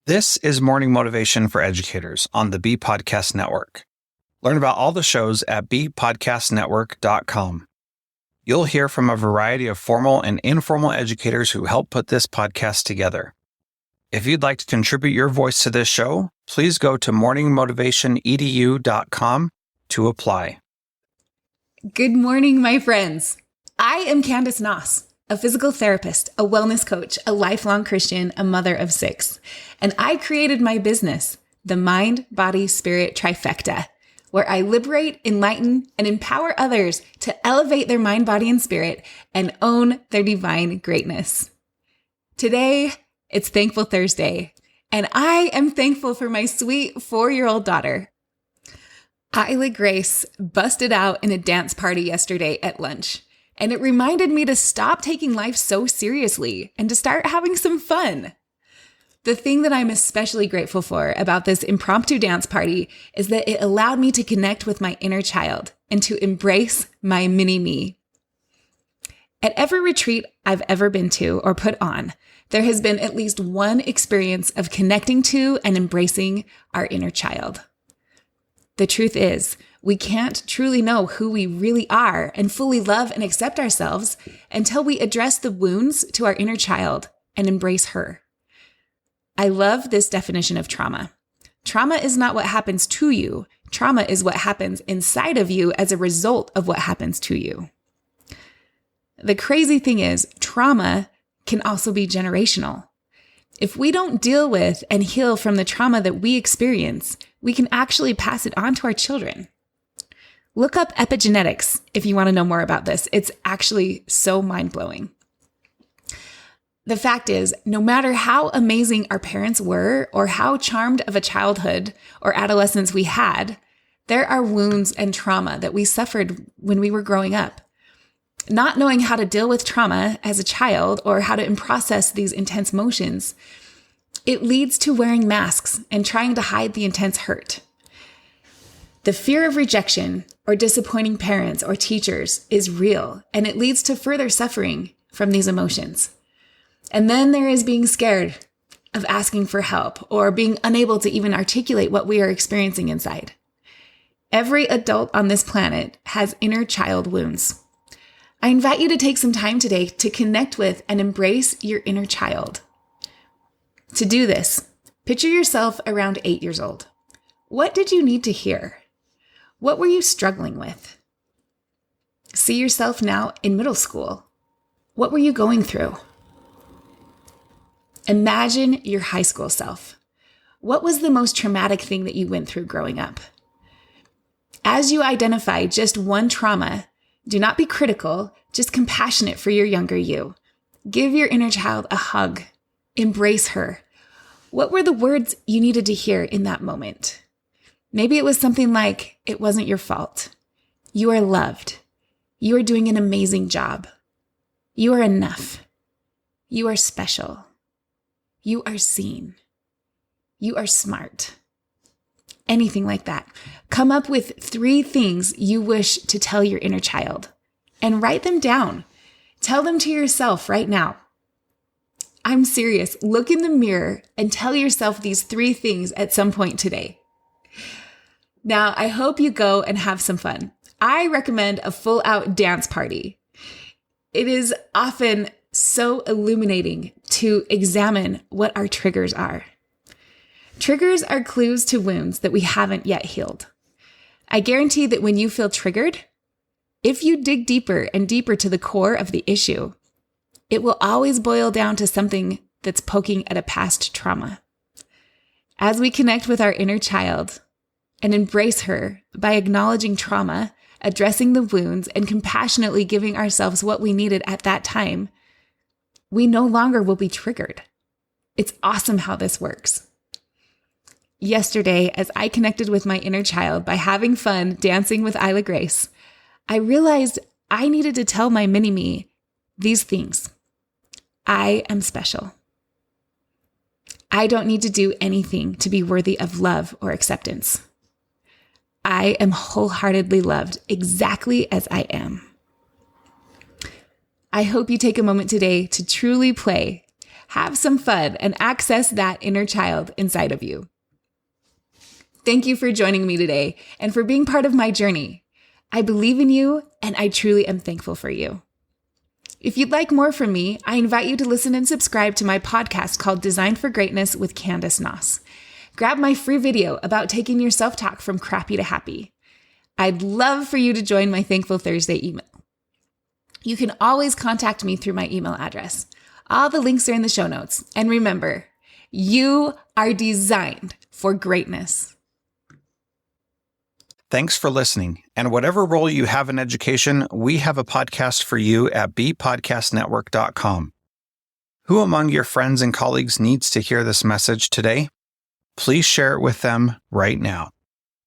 This is Morning Motivation for Educators on the Bee Podcast Network. Learn about all the shows at beepodcastnetwork.com. You'll hear from a variety of formal and informal educators who help put this podcast together. If you'd like to contribute your voice to this show, please go to morningmotivationedu.com to apply. Good morning, my friends. I am Candace Nas, a physical therapist, a wellness coach, a lifelong Christian, a mother of 6. And I created my business, the Mind, Body, Spirit Trifecta, where I liberate, enlighten, and empower others to elevate their mind, body, and spirit and own their divine greatness. Today, it's Thankful Thursday, and I am thankful for my sweet 4-year-old daughter. Isla Grace busted out in a dance party yesterday at lunch, and it reminded me to stop taking life so seriously and to start having some fun. The thing that I'm especially grateful for about this impromptu dance party is that it allowed me to connect with my inner child and to embrace my mini-me. At every retreat I've ever been to or put on, there has been at least one experience of connecting to and embracing our inner child. The truth is, we can't truly know who we really are and fully love and accept ourselves until we address the wounds to our inner child and embrace her. I love this definition of trauma. Trauma is not what happens to you. Trauma is what happens inside of you as a result of what happens to you. The crazy thing is, trauma can also be generational. If we don't deal with and heal from the trauma that we experience, we can actually pass it on to our children. Look up epigenetics if you want to know more about this. It's actually so mind-blowing. The fact is, no matter how amazing our parents were or how charmed of a childhood or adolescence we had, there are wounds and trauma that we suffered when we were growing up. Not knowing how to deal with trauma as a child or how to process these intense emotions, it leads to wearing masks and trying to hide the intense hurt. The fear of rejection or disappointing parents or teachers is real, and it leads to further suffering from these emotions. And then there is being scared of asking for help or being unable to even articulate what we are experiencing inside. Every adult on this planet has inner child wounds. I invite you to take some time today to connect with and embrace your inner child. To do this, picture yourself around 8 years old. What did you need to hear? What were you struggling with? See yourself now in middle school. What were you going through? Imagine your high school self. What was the most traumatic thing that you went through growing up? As you identify just one trauma, do not be critical, just compassionate for your younger you. Give your inner child a hug. Embrace her. What were the words you needed to hear in that moment? Maybe it was something like, it wasn't your fault. You are loved. You are doing an amazing job. You are enough. You are special. You are seen. You are smart. Anything like that. Come up with 3 things you wish to tell your inner child and write them down. Tell them to yourself right now. I'm serious. Look in the mirror and tell yourself these 3 things at some point today. Now, I hope you go and have some fun. I recommend a full-out dance party. It is often so illuminating to examine what our triggers are. Triggers are clues to wounds that we haven't yet healed. I guarantee that when you feel triggered, if you dig deeper and deeper to the core of the issue, it will always boil down to something that's poking at a past trauma. As we connect with our inner child and embrace her by acknowledging trauma, addressing the wounds, and compassionately giving ourselves what we needed at that time, we no longer will be triggered. It's awesome how this works. Yesterday, as I connected with my inner child by having fun dancing with Isla Grace, I realized I needed to tell my mini-me these things. I am special. I don't need to do anything to be worthy of love or acceptance. I am wholeheartedly loved exactly as I am. I hope you take a moment today to truly play have some fun, and access that inner child inside of you. Thank you for joining me today and for being part of my journey. I believe in you, and I truly am thankful for you. If you'd like more from me, I invite you to listen and subscribe to my podcast called Designed for Greatness with Candace Nas. Grab my free video about taking your self-talk from crappy to happy. I'd love for you to join my Thankful Thursday email. You can always contact me through my email address. All the links are in the show notes. And remember, you are designed for greatness. Thanks for listening. And whatever role you have in education, we have a podcast for you at bpodcastnetwork.com. Who among your friends and colleagues needs to hear this message today? Please share it with them right now.